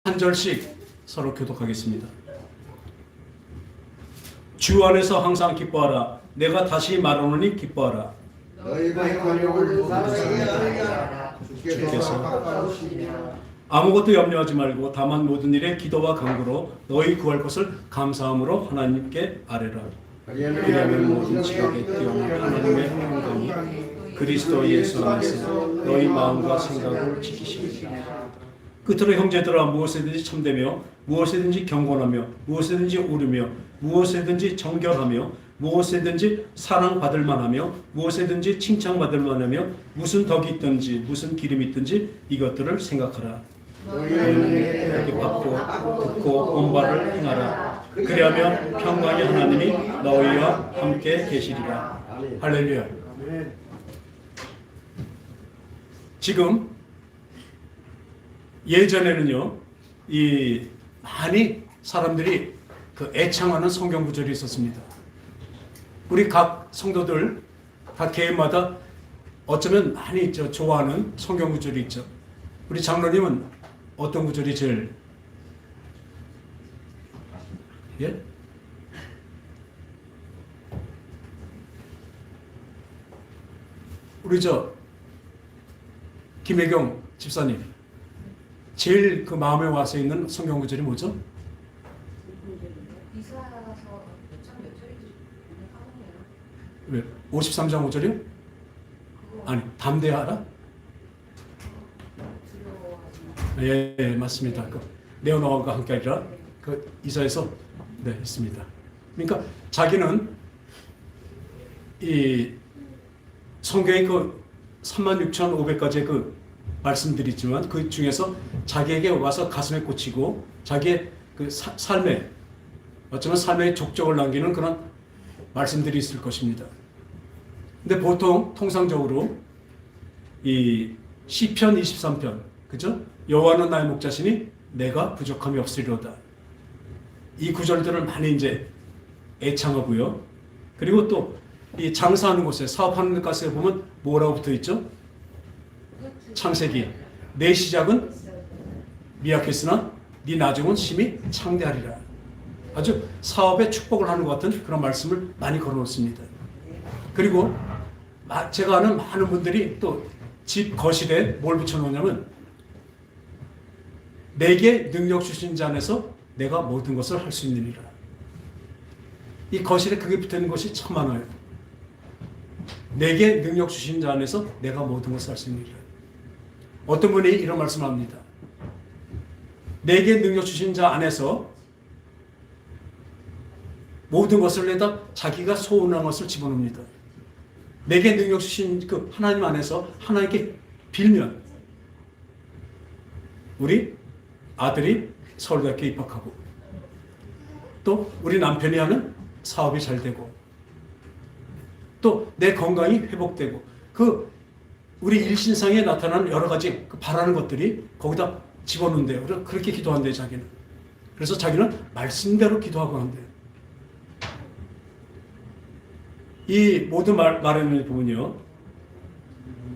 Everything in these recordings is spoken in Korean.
한 절씩 서로 교독하겠습니다. 주 안에서 항상 기뻐하라. 내가 다시 말하노니 기뻐하라. 너희가 관용을 모두하라. 주께서 아무것도 염려하지 말고 다만 모든 일에 기도와 간구로 너희 구할 것을 감사함으로 하나님께 아뢰라. 왜냐하면 모든 지각에 뛰어난 하나님의 평강이 그리스도 예수 안에서 너희 마음과 생각을 지키시리라. 끝으로 형제들아, 무엇에든지 참되며 무엇에든지 경건하며 무엇에든지 옳으며 무엇에든지 정결하며 무엇에든지 사랑받을 만하며 무엇에든지 칭찬받을 만하며 무슨 덕이 있든지 무슨 기름이 있든지 이것들을 생각하라. 너희에게 받고 듣고 온 바를 행하라. 그리하면 평강의 하나님이 너희와 함께 계시리라. 할렐루야. 지금 예전에는요, 이 많이 사람들이 그 애창하는 성경 구절이 있었습니다. 우리 각 성도들 각 개인마다 어쩌면 많이 좋아하는 성경 구절이 있죠. 우리 장로님은 어떤 구절이 제일 우리 김혜경 집사님 제일 그 마음에 와서 있는 성경 구절이 뭐죠? 이사야서 몇 절인지 까먹네요. 왜? 53장 5절이요? 아니, 담대하라? 예, 맞습니다. 그 네오노아가 함께하리라. 그 이사야서 네, 있습니다. 그러니까 자기는 이 성경의 그 36,500가지의 그 말씀들이 있지만 그 중에서 자기에게 와서 가슴에 꽂히고 자기의 그 삶에 어쩌면 삶의 족적을 남기는 그런 말씀들이 있을 것입니다. 근데 보통 통상적으로 이 시편 23편, 그죠? 여호와는 나의 목자시니 내가 부족함이 없으리로다. 이 구절들을 많이 이제 애창하고요. 그리고 또 이 장사하는 곳에 사업하는 곳에 보면 뭐라고 붙어 있죠? 창세기. 내 시작은 미약했으나 네 나중은 심히 창대하리라. 아주 사업에 축복을 하는 것 같은 그런 말씀을 많이 걸어놓습니다. 그리고 제가 아는 많은 분들이 또 집 거실에 뭘 붙여놓냐면 내게 능력 주신 자 안에서 내가 모든 것을 할 수 있느니라. 이 거실에 그게 붙어있는 것이 참 많아요. 내게 능력 주신 자 안에서 내가 모든 것을 할 수 있느니라. 어떤 분이 이런 말씀을 합니다. 내게 능력 주신 자 안에서 모든 것을 내다 자기가 소원한 것을 집어넣습니다. 내게 능력 주신 그 하나님 안에서 하나님께 빌면 우리 아들이 서울대학교에 입학하고 또 우리 남편이 하는 사업이 잘 되고 또 내 건강이 회복되고 그 우리 일신상에 나타나는 여러 가지 그 바라는 것들이 거기다 집어넣는데요. 그렇게 기도한대요, 자기는. 그래서 자기는 말씀대로 기도하고 한대요. 이 모든 말에는 보면요,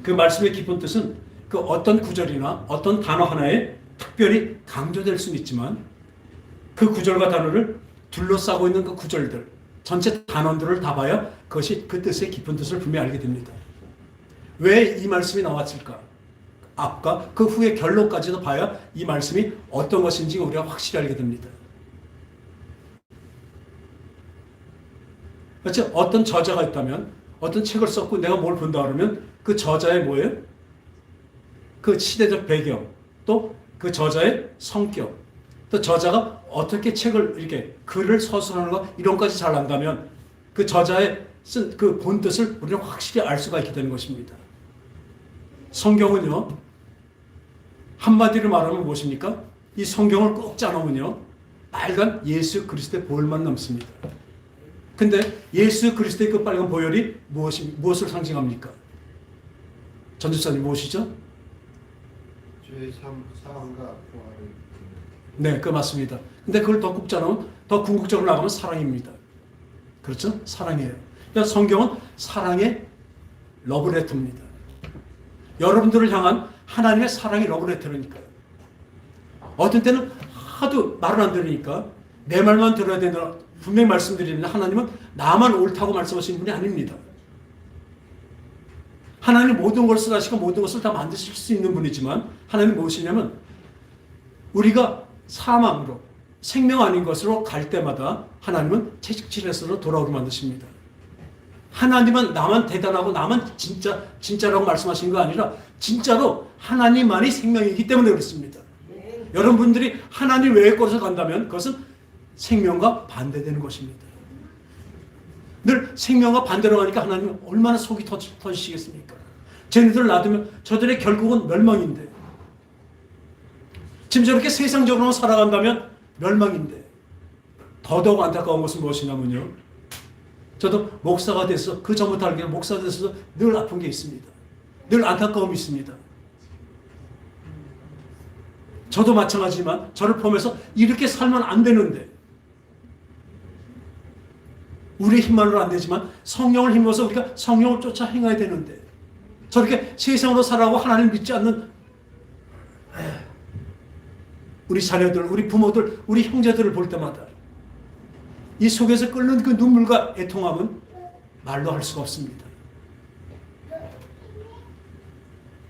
그 말씀의 깊은 뜻은 그 어떤 구절이나 어떤 단어 하나에 특별히 강조될 수는 있지만 그 구절과 단어를 둘러싸고 있는 그 구절들, 전체 단원들을 다 봐야 그것이 그 뜻의 깊은 뜻을 분명히 알게 됩니다. 왜 이 말씀이 나왔을까? 앞과 그 후의 결론까지도 봐야 이 말씀이 어떤 것인지 우리가 확실히 알게 됩니다. 그렇죠? 어떤 저자가 있다면 어떤 책을 썼고 내가 뭘 본다 그러면 그 저자의 뭐예요? 그 시대적 배경, 또 그 저자의 성격, 또 저자가 어떻게 책을 이렇게 글을 서술하는가 이런 것까지 잘 안다면 그 저자의 쓴 그 본 뜻을 우리는 확실히 알 수가 있게 되는 것입니다. 성경은요, 한마디로 말하면 무엇입니까? 이 성경을 꼭 짜놓으면요, 빨간 예수 그리스도의 보혈만 남습니다. 근데 예수 그리스도의 그 빨간 보혈이 무엇을 상징합니까? 전도사님 무엇이죠? 죄의 사함과 부활을. 네, 그 맞습니다. 근데 그걸 더 꼭 짜놓으면 더 궁극적으로 나가면 사랑입니다. 그렇죠? 사랑이에요. 그러니까 성경은 사랑의 러브레터입니다. 여러분들을 향한 하나님의 사랑의 러브레터니까요. 어떤 때는 하도 말을 안 들으니까 내 말만 들어야 된다. 분명히 말씀드리는데 하나님은 나만 옳다고 말씀하시는 분이 아닙니다. 하나님 모든 걸 쓰시고 모든 것을 다 만드실 수 있는 분이지만 하나님 무엇이냐면 우리가 사망으로 생명 아닌 것으로 갈 때마다 하나님은 채찍질에서 돌아오게 만드십니다. 하나님은 나만 대단하고 나만 진짜라고 말씀하신 거 아니라 진짜로 하나님만이 생명이기 때문에 그렇습니다. 여러분들이 하나님 외의 것을 간다면 그것은 생명과 반대되는 것입니다. 늘 생명과 반대로 가니까 하나님은 얼마나 속이 터지시겠습니까? 쟤네들을 놔두면 저들의 결국은 멸망인데 지금 저렇게 세상적으로 살아간다면 멸망인데 더더욱 안타까운 것은 무엇이냐면요. 저도 목사가 돼서 그 전부터 알기로 목사가 돼서 늘 아픈 게 있습니다. 늘 안타까움이 있습니다. 저도 마찬가지지만 저를 포함해서 이렇게 살면 안 되는데 우리의 힘만으로 안 되지만 성령을 힘입어서 우리가 성령을 쫓아 행해야 되는데 저렇게 세상으로 살아가고 하나님을 믿지 않는 우리 자녀들, 우리 부모들, 우리 형제들을 볼 때마다 이 속에서 끓는 그 눈물과 애통함은 말로 할 수가 없습니다.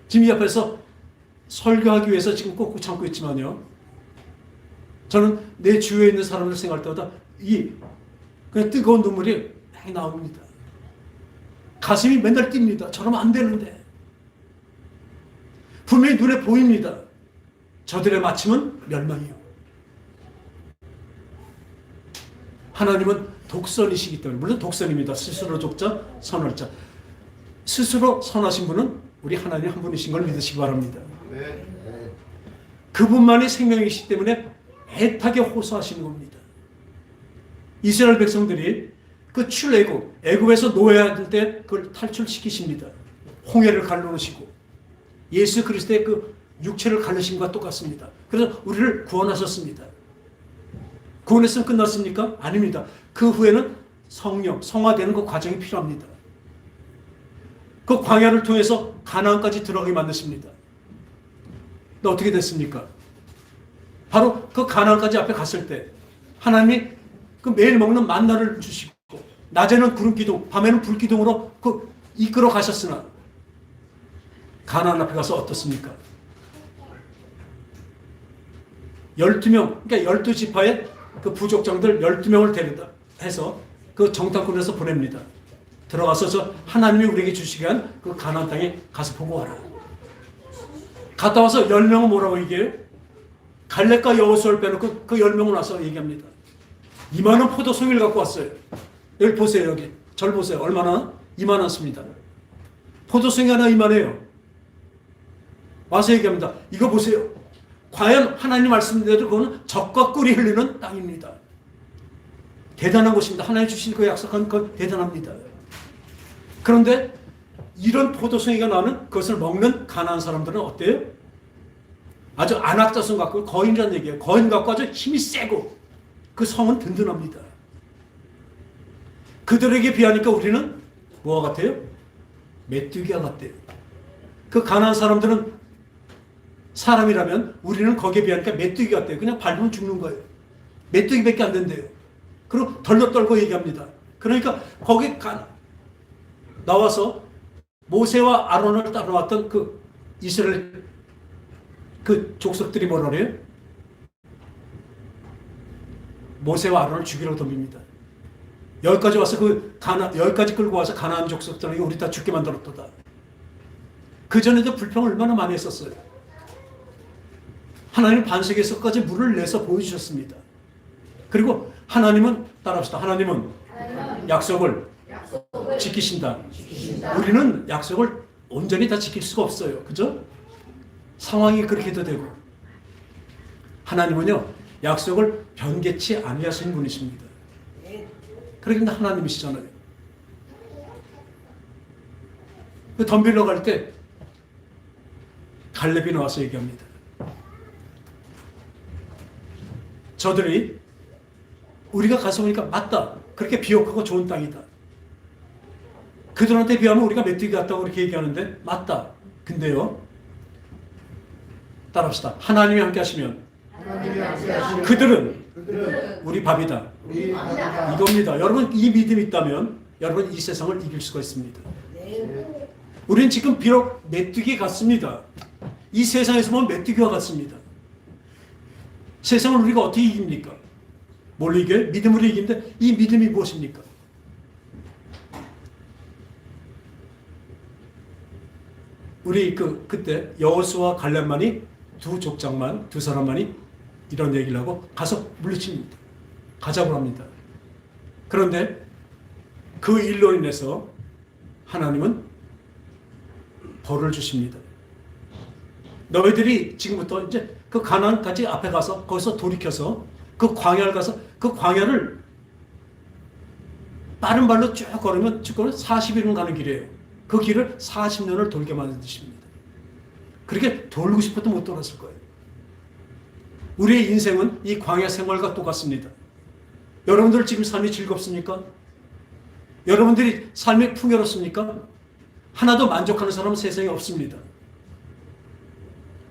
지금 이 앞에서 설교하기 위해서 지금 꾹꾹 참고 있지만요. 저는 내 주위에 있는 사람을 생각할 때마다 그냥 뜨거운 눈물이 많이 나옵니다. 가슴이 맨날 뜁니다. 저러면 안 되는데. 분명히 눈에 보입니다. 저들의 마침은 멸망이요. 하나님은 독선이시기 때문에, 물론 독선입니다. 스스로 족자, 선할 자. 스스로 선하신 분은 우리 하나님 한 분이신 걸 믿으시기 바랍니다. 네. 그분만이 생명이시기 때문에 애타게 호소하시는 겁니다. 이스라엘 백성들이 그 출애굽, 애굽에서 노예할 때 그걸 탈출시키십니다. 홍해를 갈라놓으시고 예수 그리스도의 그 육체를 갈르심과 똑같습니다. 그래서 우리를 구원하셨습니다. 구원했으면 끝났습니까? 아닙니다. 그 후에는 성령, 성화되는 그 과정이 필요합니다. 그 광야를 통해서 가나안까지 들어가게 만드십니다. 근데 어떻게 됐습니까? 바로 그 가나안까지 앞에 갔을 때 하나님이 그 매일 먹는 만나를 주시고 낮에는 구름 기둥, 밤에는 불 기둥으로 그 이끌어 가셨으나 가나안 앞에 가서 어떻습니까? 12명, 그러니까 12지파의 그 부족장들 12명을 데려다 해서 그 정탐꾼에서 보냅니다. 들어가서 저 하나님이 우리에게 주시게 한 그 가나안 땅에 가서 보고 와라. 갔다 와서 10명은 뭐라고 얘기해요? 갈렙과 여호수아를 빼놓고 그 10명은 와서 얘기합니다. 이만한 포도송이를 갖고 왔어요. 여기 보세요. 여기 절 보세요. 얼마나? 이만했습니다. 포도송이 하나 이만해요. 와서 얘기합니다. 이거 보세요. 과연 하나님 말씀대로 그거는 젖과 꿀이 흐르는 땅입니다. 대단한 곳입니다. 하나님 주신 그 약속한 건 대단합니다. 그런데 이런 포도송이가 나는 그것을 먹는 가나안 사람들은 어때요? 아주 안악자손 같고 거인이라는 얘기예요. 거인 같고 아주 힘이 세고 그 성은 든든합니다. 그들에게 비하니까 우리는 뭐와 같아요? 메뚜기와 같대요. 그 가나안 사람들은 사람이라면 우리는 거기에 비하니까 메뚜기 같대요. 그냥 밟으면 죽는 거예요. 메뚜기밖에 안 된대요. 그리고 덜덜 떨고 얘기합니다. 그러니까 거기 나와서 모세와 아론을 따라왔던 그 이스라엘 그 족속들이 뭐라 그래요? 모세와 아론을 죽이라고 덤빕니다. 여기까지 와서 여기까지 끌고 와서 가나안 족속들에게 우리 다 죽게 만들었다. 그 전에도 불평을 얼마나 많이 했었어요. 하나님 반석에서까지 물을 내서 보여주셨습니다. 그리고 하나님은 따라합시다. 하나님은 약속을 지키신다. 우리는 약속을 온전히 다 지킬 수가 없어요. 그죠? 상황이 그렇게도 되고 하나님은요 약속을 변개치 아니하시는 분이십니다. 그러니까 하나님이시잖아요. 그 덤빌러 갈 때 갈렙이 나와서 얘기합니다. 저들이 우리가 가서 보니까 맞다. 그렇게 비옥하고 좋은 땅이다. 그들한테 비하면 우리가 메뚜기 같다고 그렇게 얘기하는데 맞다. 근데요. 따라합시다. 하나님이 함께 하시면 하나님이 함께하시며 그들은 그들은 우리 밥이다. 우리 밥이다. 이겁니다. 여러분 이 믿음이 있다면 여러분 이 세상을 이길 수가 있습니다. 우리는 지금 비록 메뚜기 같습니다. 이 세상에서 보면 메뚜기와 같습니다. 세상을 우리가 어떻게 이깁니까? 뭘로 이겨요? 믿음으로 이기는데 이 믿음이 무엇입니까? 우리 그때 여호수아 갈렙만이 두 족장만 두 사람만이 이런 얘기를 하고 가서 물리칩니다. 가자고 합니다. 그런데 그 일로 인해서 하나님은 벌을 주십니다. 너희들이 지금부터 이제 그 가나안까지 앞에 가서 거기서 돌이켜서 그 광야를 가서 그 광야를 빠른 발로 쭉 걸으면 40일은 가는 길이에요. 그 길을 40년을 돌게 만드십니다. 그렇게 돌고 싶어도 못 돌았을 거예요. 우리의 인생은 이 광야 생활과 똑같습니다. 여러분들 지금 삶이 즐겁습니까? 여러분들이 삶이 풍요롭습니까? 하나도 만족하는 사람은 세상에 없습니다.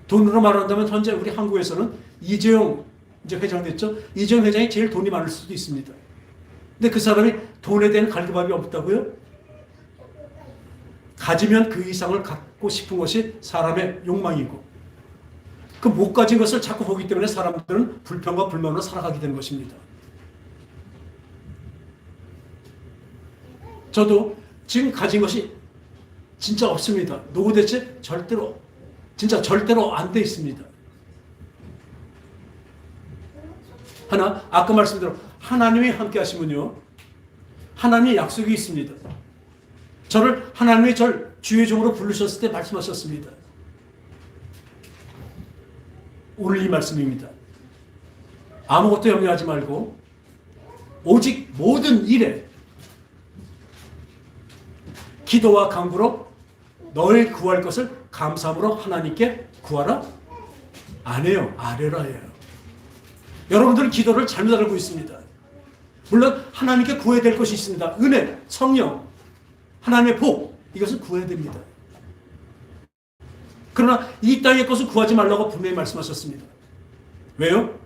돈으로 말한다면 현재 우리 한국에서는 이재용 이제 회장 됐죠? 이재용 회장이 제일 돈이 많을 수도 있습니다. 근데 그 사람이 돈에 대한 갈급함이 없다고요? 가지면 그 이상을 갖고 싶은 것이 사람의 욕망이고 그 못 가진 것을 자꾸 보기 때문에 사람들은 불평과 불만으로 살아가게 되는 것입니다. 저도 지금 가진 것이 진짜 없습니다. 노후 대책 절대로 진짜 절대로 안 돼 있습니다. 하나 아까 말씀대로 하나님이 함께 하시면요 하나님의 약속이 있습니다. 저를 하나님이 절 주의 종으로 부르셨을 때 말씀하셨습니다. 오늘 이 말씀입니다. 아무것도 염려하지 말고 오직 모든 일에 기도와 간구로 너희 구할 것을 감사함으로 하나님께 구하라? 안 해요. 아뢰라 해요. 여러분들은 기도를 잘못 알고 있습니다. 물론 하나님께 구해야 될 것이 있습니다. 은혜, 성령, 하나님의 복 이것을 구해야 됩니다. 그러나 이 땅의 것을 구하지 말라고 분명히 말씀하셨습니다. 왜요?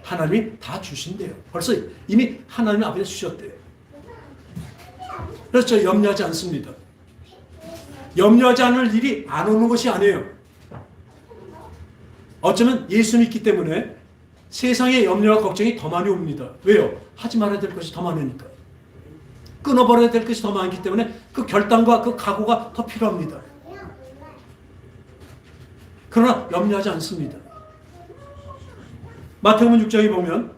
하나님이 다 주신대요. 벌써 이미 하나님 앞에 주셨대요. 그래서 저 염려하지 않습니다. 염려하지 않을 일이 안 오는 것이 아니에요. 어쩌면 예수 믿기 때문에 세상의 염려와 걱정이 더 많이 옵니다. 왜요? 하지 말아야 될 것이 더 많으니까. 끊어버려야 될 것이 더 많기 때문에 그 결단과 그 각오가 더 필요합니다. 그러나 염려하지 않습니다. 마태복음 6장에 보면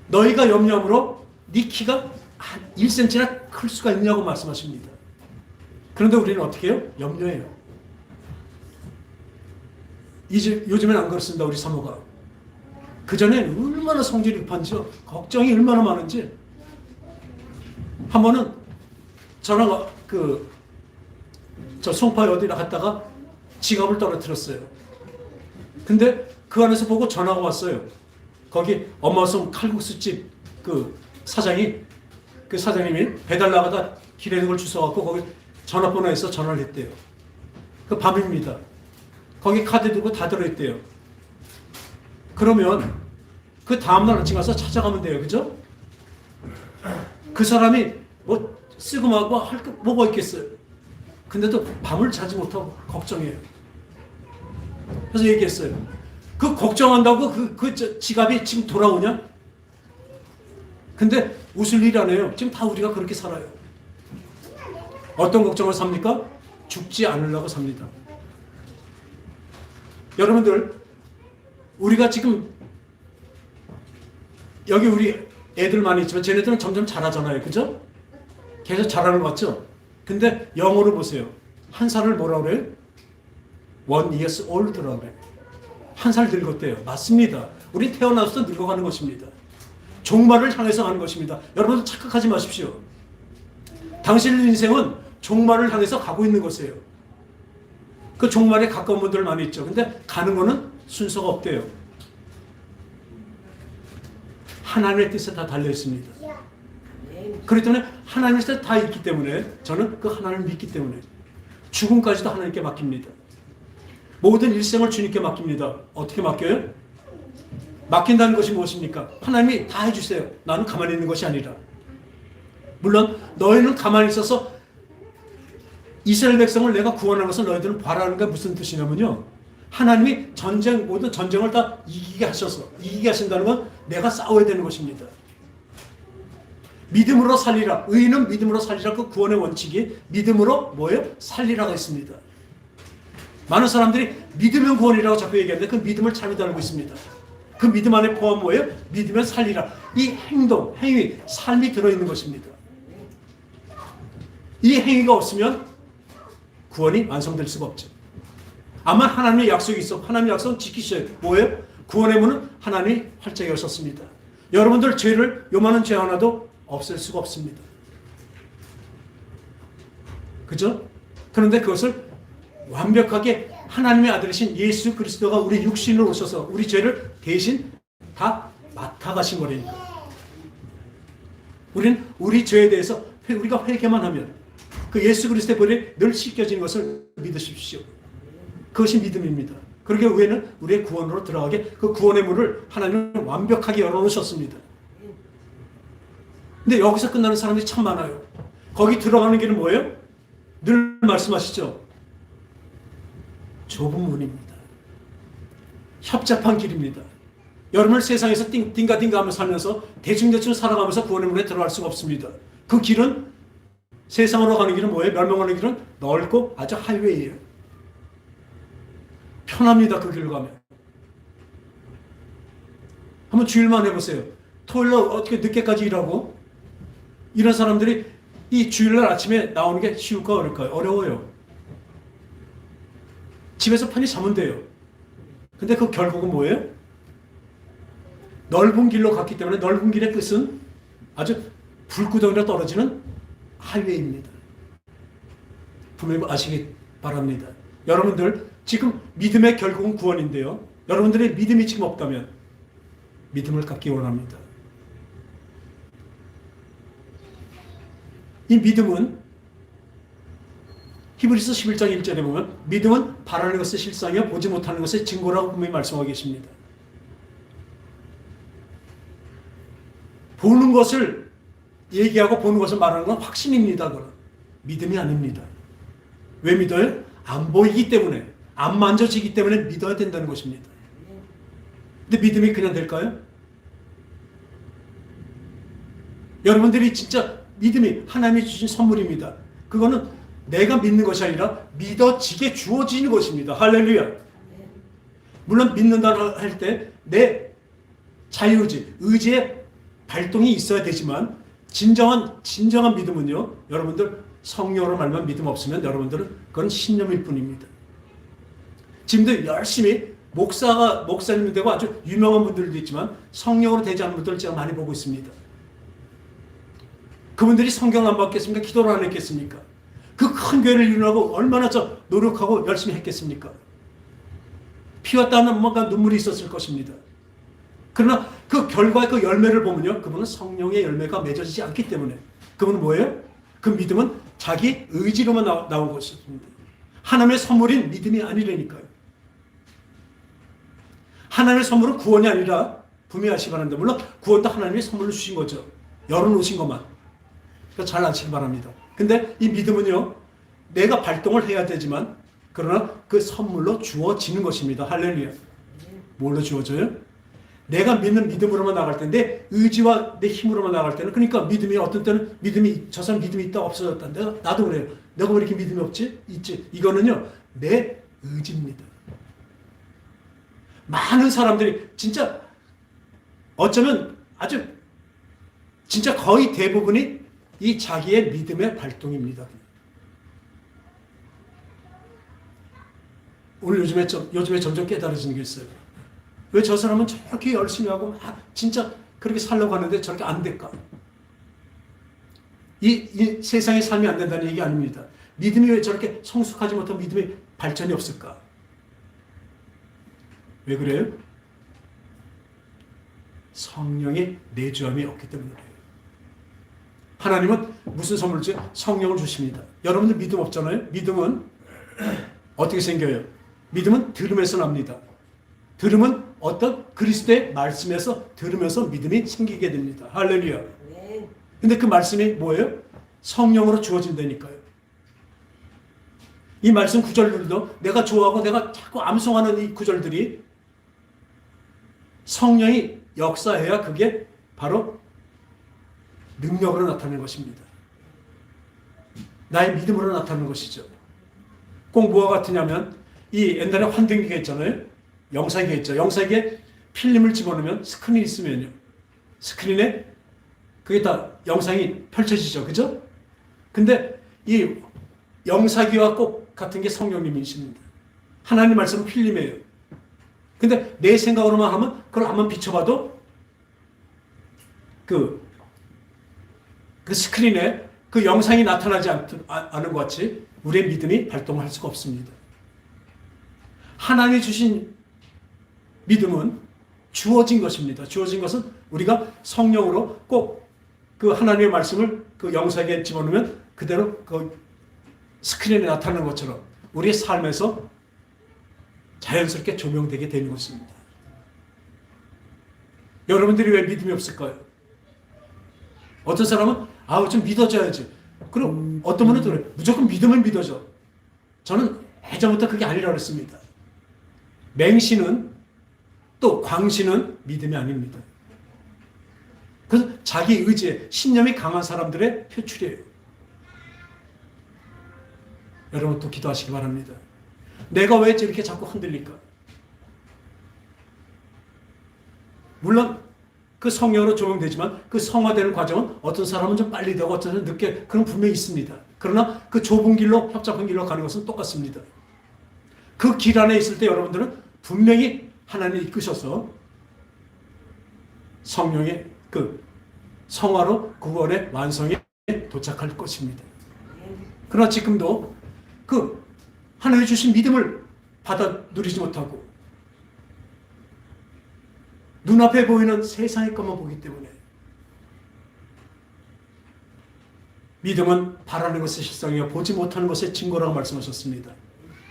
너희가 염려함으로 네 키가 한 1cm나 클 수가 있냐고 말씀하십니다. 그런데 우리는 어떻게 해요? 염려해요. 이제 요즘엔 안 그렇습니다. 우리 사모가. 그전에 얼마나 성질이 급한지요. 걱정이 얼마나 많은지. 한 번은 저랑 저 송파에 어디나 갔다가 지갑을 떨어뜨렸어요. 근데 그 안에서 보고 전화가 왔어요. 거기 엄마성 칼국수집 그 사장님이 배달 나가다 길에 있는 걸 주워갖고 거기 전화번호에서 전화를 했대요. 그 밤입니다. 거기 카드 들고 다 들어있대요. 그러면 그 다음날 아침 가서 찾아가면 돼요. 그죠? 그 사람이 뭐 쓰고마고 할 거 뭐가 있겠어요. 근데도 밤을 자지 못하고 걱정해요. 그래서 얘기했어요. 그 걱정한다고 그 지갑이 지금 돌아오냐? 근데 웃을 일 아니에요. 지금 다 우리가 그렇게 살아요. 어떤 걱정을 삽니까? 죽지 않으려고 삽니다. 여러분들, 우리가 지금 여기 우리 애들 많이 있지만 쟤네들은 점점 잘하잖아요. 그죠? 계속 잘하는 것 같죠? 근데 영어로 보세요. 한 살을 뭐라 그래요? 1 years old라고 그래요. 한 살 늙었대요. 맞습니다. 우리 태어나서 늙어가는 것입니다. 종말을 향해서 가는 것입니다. 여러분 착각하지 마십시오. 당신의 인생은 종말을 향해서 가고 있는 것이에요. 그 종말에 가까운 분들 많이 있죠. 근데 가는 거는 순서가 없대요. 하나님의 뜻에 다 달려 있습니다. 그렇기 때문에 하나님의 뜻에 다 있기 때문에 저는 그 하나님을 믿기 때문에 죽음까지도 하나님께 맡깁니다. 모든 일생을 주님께 맡깁니다. 어떻게 맡겨요? 맡긴다는 것이 무엇입니까? 하나님이 다 해주세요. 나는 가만히 있는 것이 아니라. 물론 너희는 가만히 있어서 이스라엘 백성을 내가 구원하는 것을 너희들은 바라는 게 무슨 뜻이냐면요, 하나님이 모든 전쟁을 다 이기게 하신다는 건 내가 싸워야 되는 것입니다. 믿음으로 살리라. 의인은 믿음으로 살리라. 그 구원의 원칙이 믿음으로 뭐예요? 살리라가 있습니다. 많은 사람들이 믿으면 구원이라고 자꾸 얘기하는데 그 믿음을 잘못 알고 있습니다. 그 믿음 안에 포함 뭐예요? 믿으면 살리라. 이 행동, 행위, 삶이 들어있는 것입니다. 이 행위가 없으면 구원이 완성될 수가 없죠. 아마 하나님의 약속이 있어. 하나님의 약속은 지키셔야 돼요. 뭐예요? 구원의 문은 하나님이 활짝 여셨습니다. 여러분들 죄를 요만한 죄 하나도 없앨 수가 없습니다. 그죠? 그런데 그것을 완벽하게 하나님의 아들이신 예수 그리스도가 우리 육신으로 오셔서 우리 죄를 대신 다 맡아가신 거라니까. 우리는 우리 죄에 대해서 우리가 회개만 하면 그 예수 그리스도의 벌이 늘 씻겨지는 것을 믿으십시오. 그것이 믿음입니다. 그러기 위해는 우리의 구원으로 들어가게 그 구원의 문을 하나님은 완벽하게 열어놓으셨습니다. 근데 여기서 끝나는 사람들이 참 많아요. 거기 들어가는 길은 뭐예요? 늘 말씀하시죠. 좁은 문입니다. 협잡한 길입니다. 여러분을 세상에서 띵가띵가 하며 살면서 대충대충 살아가면서 구원의 문에 들어갈 수가 없습니다. 그 길은, 세상으로 가는 길은 뭐예요? 멸망하는 길은 넓고 아주 하이웨이예요. 편합니다. 그 길로 가면. 한번 주일만 해보세요. 토요일날 어떻게 늦게까지 일하고, 이런 사람들이 이 주일날 아침에 나오는 게 쉬울까 어려울까요? 어려워요. 집에서 편히 자면 돼요. 근데 그 결국은 뭐예요? 넓은 길로 갔기 때문에 넓은 길의 끝은 아주 불구덩이로 떨어지는 하이웨이입니다. 분명히 아시기 바랍니다. 여러분들 지금 믿음의 결국은 구원인데요. 여러분들의 믿음이 지금 없다면 믿음을 갖기 원합니다. 이 믿음은 히브리서 11장 1절에 보면 믿음은 바라는 것의 실상이요 보지 못하는 것의 증거라고 분명히 말씀하고 계십니다. 보는 것을 얘기하고 보는 것을 말하는 건 확신입니다. 그건 믿음이 아닙니다. 왜 믿어요? 안 보이기 때문에, 안 만져지기 때문에 믿어야 된다는 것입니다. 근데 믿음이 그냥 될까요? 여러분들이 진짜 믿음이 하나님이 주신 선물입니다. 그거는 내가 믿는 것이 아니라 믿어지게 주어지는 것입니다. 할렐루야. 물론 믿는다 할 때 내 자유의지, 의지의 발동이 있어야 되지만 진정한 믿음은요, 여러분들 성령으로 말만 믿음 없으면 여러분들은 그건 신념일 뿐입니다. 지금도 열심히 목사님이 되고 아주 유명한 분들도 있지만 성령으로 되지 않은 분들을 제가 많이 보고 있습니다. 그분들이 성경 안 받겠습니까? 기도를 안 했겠습니까? 그 큰 교회를 이루려고 얼마나 노력하고 열심히 했겠습니까? 피와 땀과 뭔가 눈물이 있었을 것입니다. 그러나 그 결과의 그 열매를 보면요, 그분은 성령의 열매가 맺어지지 않기 때문에, 그분은 뭐예요? 그 믿음은 자기 의지로만 나온 것입니다. 하나님의 선물인 믿음이 아니라니까요. 하나님의 선물은 구원이 아니라 분명히 아시기 바랍니다. 물론 구원도 하나님이 선물로 주신 거죠. 열어놓으신 것만. 그러니까 잘 아시기 바랍니다. 근데 이 믿음은요, 내가 발동을 해야 되지만 그러나 그 선물로 주어지는 것입니다. 할렐루야. 뭘로 주어져요? 내가 믿는 믿음으로만 나갈 텐데, 의지와 내 힘으로만 나갈 때는, 그러니까 믿음이 어떤 때는 저 사람 믿음이 있다 없어졌다. 나도 그래요. 내가 왜 이렇게 믿음이 없지? 있지. 이거는요, 내 의지입니다. 많은 사람들이 진짜 어쩌면 아주 진짜 거의 대부분이 이 자기의 믿음의 발동입니다. 오늘 요즘에 점점 깨달아지는 게 있어요. 왜 저 사람은 저렇게 열심히 하고 진짜 그렇게 살려고 하는데 저렇게 안 될까? 이 세상의 삶이 안 된다는 얘기 아닙니다. 믿음이 왜 저렇게 성숙하지 못한 믿음의 발전이 없을까? 왜 그래요? 성령의 내주함이 없기 때문에 그래요. 하나님은 무슨 선물을 주세요? 성령을 주십니다. 여러분들 믿음 없잖아요? 믿음은 어떻게 생겨요? 믿음은 들음에서 납니다. 들음은 어떤 그리스도의 말씀에서 들으면서 믿음이 생기게 됩니다. 할렐루야. 네. 근데 그 말씀이 뭐예요? 성령으로 주어진다니까요. 이 말씀 구절들도 내가 좋아하고 내가 자꾸 암송하는 이 구절들이 성령이 역사해야 그게 바로 능력으로 나타나는 것입니다. 나의 믿음으로 나타나는 것이죠. 꼭 뭐와 같으냐면 이 옛날에 환등기가 있잖아요. 영상기가 있죠. 영상기에 필름을 집어넣으면 스크린이 있으면요. 스크린에 그게 다 영상이 펼쳐지죠. 그죠? 근데 이 영상기와 꼭 같은 게 성령님이십니다. 하나님 말씀은 필름이에요. 근데 내 생각으로만 하면 그걸 한번 비춰봐도 그 스크린에 그 영상이 나타나지 않은 것 같이 우리의 믿음이 발동할 수가 없습니다. 하나님이 주신 믿음은 주어진 것입니다. 주어진 것은 우리가 성령으로 꼭 그 하나님의 말씀을 그 영상에 집어넣으면 그대로 그 스크린에 나타나는 것처럼 우리의 삶에서 자연스럽게 조명되게 되는 것입니다. 여러분들이 왜 믿음이 없을까요? 어떤 사람은 좀 믿어줘야지. 그럼 어떤 분은 또 그래. 무조건 믿으면 믿어줘. 저는 예전부터 그게 아니라고 했습니다. 맹신은 또 광신은 믿음이 아닙니다. 그래서 자기 의지에 신념이 강한 사람들의 표출이에요. 여러분 또 기도하시기 바랍니다. 내가 왜 이렇게 자꾸 흔들릴까? 물론 그 성령으로 조명되지만 그 성화되는 과정은 어떤 사람은 좀 빨리 되고 어떤 사람은 늦게 그런 분명히 있습니다. 그러나 그 좁은 길로 협잡한 길로 가는 것은 똑같습니다. 그 길 안에 있을 때 여러분들은 분명히 하나님이 이끄셔서 성령의 그 성화로 구원의 완성에 도착할 것입니다. 그러나 지금도 그 하나님이 주신 믿음을 받아 누리지 못하고 눈앞에 보이는 세상의 것만 보기 때문에 믿음은 바라는 것의 실상이요 보지 못하는 것의 증거라고 말씀하셨습니다.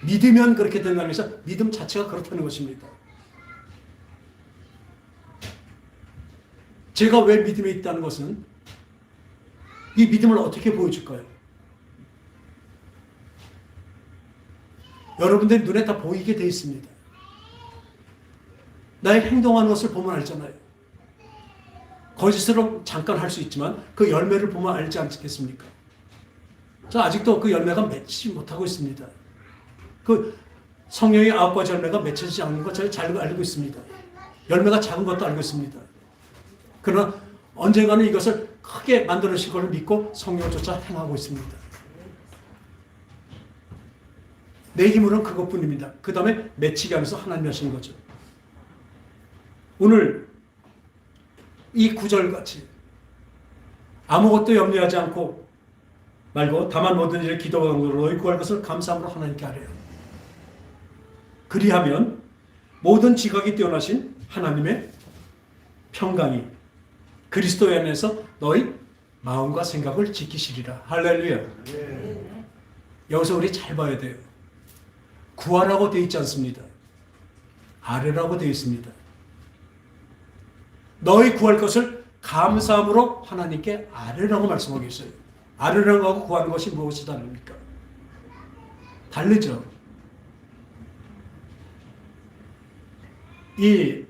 믿으면 그렇게 된다는 것은 믿음 자체가 그렇다는 것입니다. 제가 왜 믿음이 있다는 것은 이 믿음을 어떻게 보여줄까요? 여러분들 눈에 다 보이게 돼 있습니다. 나의 행동하는 것을 보면 알잖아요. 거짓으로 잠깐 할 수 있지만 그 열매를 보면 알지 않겠습니까? 저 아직도 그 열매가 맺지 못하고 있습니다. 그 성령의 9가지 열매가 맺혀지지 않는 것 제가 잘 알고 있습니다. 열매가 작은 것도 알고 있습니다. 그러나 언젠가는 이것을 크게 만들어주실 것을 믿고 성령조차 행하고 있습니다. 내 힘으로는 그것뿐입니다. 그 다음에 맺히게 하면서 하나님이 하시는 거죠. 오늘 이 구절같이 아무것도 염려하지 않고 말고 다만 모든 일에 기도와 간구로 너희 구할 것을 감사함으로 하나님께 아뢰요. 그리하면 모든 지각이 뛰어나신 하나님의 평강이 그리스도 안에서 너희 마음과 생각을 지키시리라. 할렐루야. 네. 여기서 우리 잘 봐야 돼요. 구하라고 되어 있지 않습니다. 아뢰라고 되어 있습니다. 너희 구할 것을 감사함으로 하나님께 아뢰라고 말씀하고 있어요. 아뢰라고 하고 구하는 것이 무엇이 다릅니까? 다르죠. 이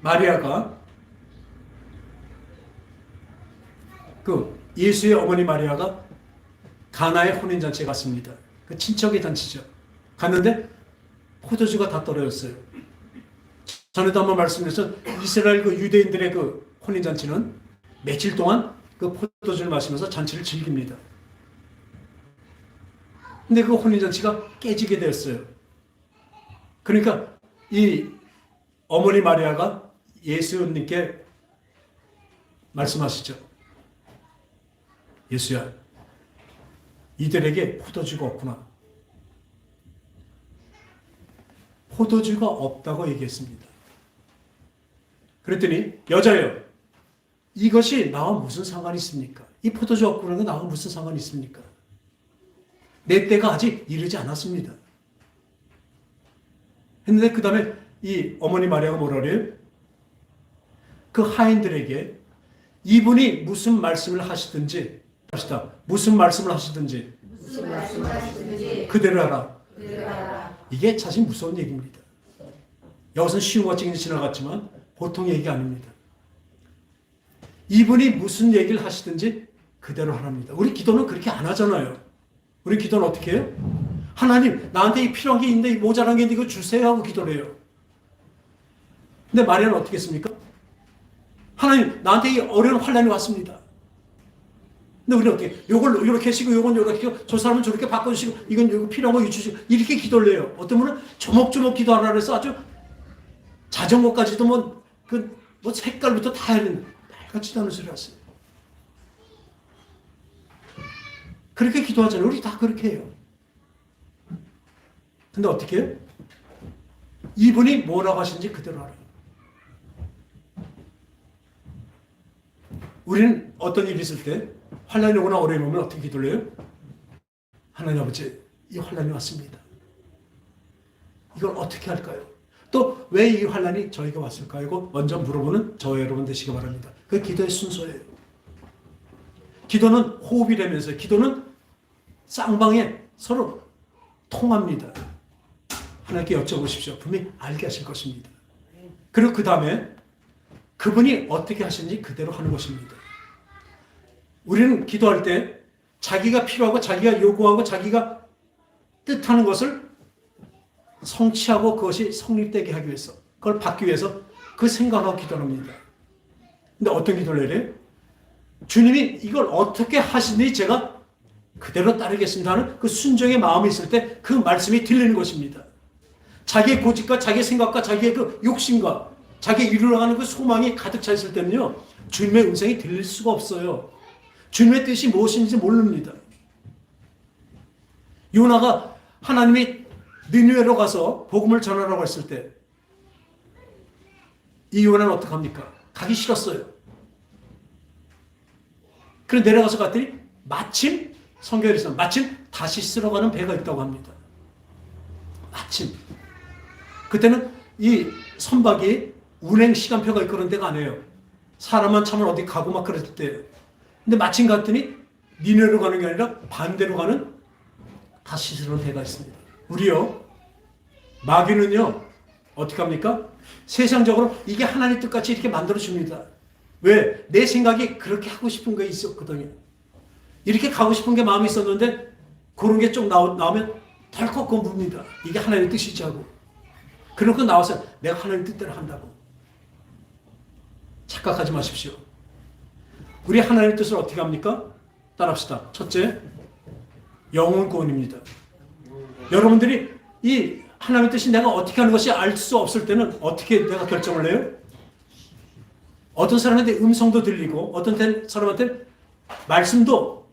마리아가 그 예수의 어머니 마리아가 가나의 혼인잔치에 갔습니다. 그 친척의 잔치죠. 갔는데 포도주가 다 떨어졌어요. 전에도 한번 말씀드렸죠. 이스라엘 그 유대인들의 그 혼인잔치는 며칠 동안 그 포도주를 마시면서 잔치를 즐깁니다. 근데 그 혼인잔치가 깨지게 되었어요. 그러니까 이 어머니 마리아가 예수님께 말씀하시죠. 예수야, 이들에게 포도주가 없구나. 포도주가 없다고 얘기했습니다. 그랬더니 여자여, 이것이 나와 무슨 상관이 있습니까? 이 포도주 없구나 거 나와 무슨 상관이 있습니까? 내 때가 아직 이르지 않았습니다. 했는데 그 다음에 이 어머니 마리아가 뭐라 그래요? 그 하인들에게 이분이 무슨 말씀을 하시든지 합시다. 무슨 말씀을 하시든지 무슨 말씀하시든지 그대로 하라. 그대로 하라. 이게 사실 무서운 얘기입니다. 여기서는 쉬운 것 같이 지나갔지만 보통 얘기 아닙니다. 이분이 무슨 얘기를 하시든지 그대로 하랍니다. 우리 기도는 그렇게 안 하잖아요. 우리 기도는 어떻게 해요? 하나님, 나한테 이 필요한 게 있는데, 이 모자란 게 있는데 이거 주세요 하고 기도를 해요. 근데 마리아는 어떻게 했습니까? 하나님, 나한테 이 어려운 환난이 왔습니다. 근데 우리는 어떻게, 요걸 이렇게 하시고, 요건 이렇게 하시고, 저 사람은 저렇게 바꿔주시고, 이건 이거 필요한 거 주시고, 이렇게 기도를 해요. 어떤 분은 조목조목 기도하라 그래서 아주 자전거까지도 뭐 색깔부터 다 해야 되는, 말같지도 않은 소리 하세요. 그렇게 기도하잖아요. 우리 다 그렇게 해요. 근데 어떻게 해요? 이분이 뭐라고 하시는지 그대로 알아요. 우리는 어떤 일이 있을 때 환난이 오거나 어려움이 오면 어떻게 기도를 해요? 하나님 아버지, 이 환난이 왔습니다. 이걸 어떻게 할까요? 또 왜 이 환난이 저에게 왔을까요? 이거 먼저 물어보는 저 여러분 되시기 바랍니다. 그게 기도의 순서예요. 기도는 호흡이라면서요. 기도는 쌍방에 서로 통합니다. 하나님께 여쭤보십시오. 분명히 알게 하실 것입니다. 그리고 그 다음에 그분이 어떻게 하시는지 그대로 하는 것입니다. 우리는 기도할 때 자기가 필요하고 자기가 요구하고 자기가 뜻하는 것을 성취하고 그것이 성립되게 하기 위해서, 그걸 받기 위해서 그 생각하고 기도합니다. 근데 어떤 기도를 해요? 주님이 이걸 어떻게 하시니 제가 그대로 따르겠습니다 하는 그 순종의 마음이 있을 때 그 말씀이 들리는 것입니다. 자기의 고집과 자기의 생각과 자기의 그 욕심과 자기 이루어가는 그 소망이 가득 차 있을 때는요, 주님의 음성이 들릴 수가 없어요. 주님의 뜻이 무엇인지 모릅니다. 요나가 하나님이 니느웨로 가서 복음을 전하라고 했을 때 이 요나는 어떡합니까? 가기 싫었어요. 그래서 내려가서 갔더니 마침 성경에서 마침 다시 쓸어가는 배가 있다고 합니다. 마침 그때는 이 선박이 운행 시간표가 있고 그런 데가 아니에요. 사람만 차면 어디 가고 막 그랬을 때예요. 근데 마침 갔더니 니느웨로 가는 게 아니라 반대로 가는 다시 쓸어가는 배가 있습니다. 우리요, 마귀는요 어떻게 합니까? 세상적으로 이게 하나님 뜻같이 이렇게 만들어줍니다. 왜? 내 생각이 그렇게 하고 싶은 게 있었거든요. 이렇게 가고 싶은 게 마음이 있었는데 그런 게 좀 나오면 덜컥 묻습니다. 이게 하나님의 뜻이지 하고. 그러고 나와서 내가 하나님 뜻대로 한다고. 착각하지 마십시오. 우리 하나님의 뜻을 어떻게 합니까? 따라합시다. 첫째, 영혼 구원입니다. 여러분들이 이 하나님의 뜻이 내가 어떻게 하는 것이 알 수 없을 때는 어떻게 내가 결정을 해요? 어떤 사람한테 음성도 들리고 어떤 사람한테 말씀도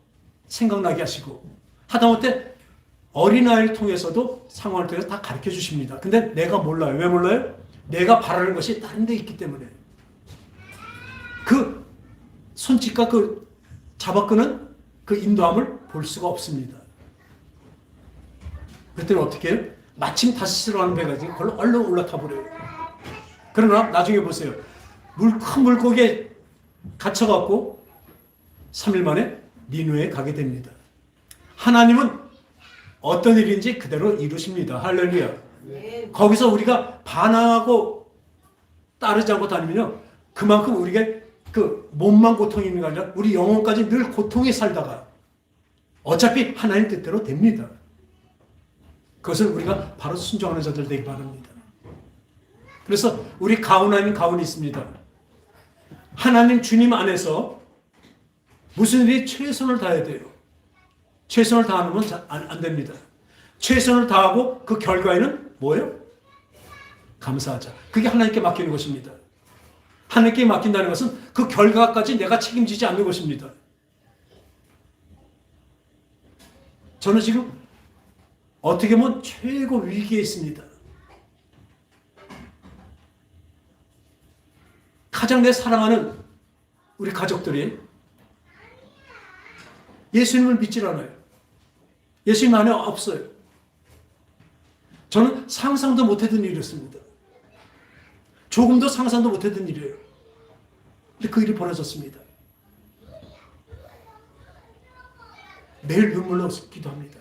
생각나게 하시고 하다못해 어린아이를 통해서도 상황을 통해서 다 가르쳐 주십니다. 근데 내가 몰라요. 왜 몰라요? 내가 바라는 것이 다른 데 있기 때문에. 그 손짓과 그 잡아끄는 그 인도함을 볼 수가 없습니다. 그때는 어떻게 해요? 마침 다시 들어가는 배가 있으니 그걸로 얼른 올라타 버려요. 그러나 나중에 보세요. 큰 물고기에 갇혀갖고 3일 만에 니느웨에 가게 됩니다. 하나님은 어떤 일인지 그대로 이루십니다. 할렐루야. 네. 거기서 우리가 반항하고 따르지 않고 다니면요, 그만큼 우리가 그 몸만 고통이 있는 게 아니라 우리 영혼까지 늘 고통에 살다가 어차피 하나님 뜻대로 됩니다. 그것을 우리가 바로 순종하는 자들 되기 바랍니다. 그래서 우리 가운 아닌 가운이 있습니다. 하나님 주님 안에서 무슨 일이 최선을 다해야 돼요. 최선을 다하는 건 안 됩니다. 최선을 다하고 그 결과에는 뭐예요? 감사하자. 그게 하나님께 맡기는 것입니다. 하나님께 맡긴다는 것은 그 결과까지 내가 책임지지 않는 것입니다. 저는 지금 어떻게 보면 최고 위기에 있습니다. 가장 내 사랑하는 우리 가족들이 예수님을 믿질 않아요. 예수님 안에 없어요. 저는 상상도 못했던 일이었습니다. 조금도 상상도 못했던 일이에요. 근데 그 일이 벌어졌습니다. 매일 눈물로 기도합니다.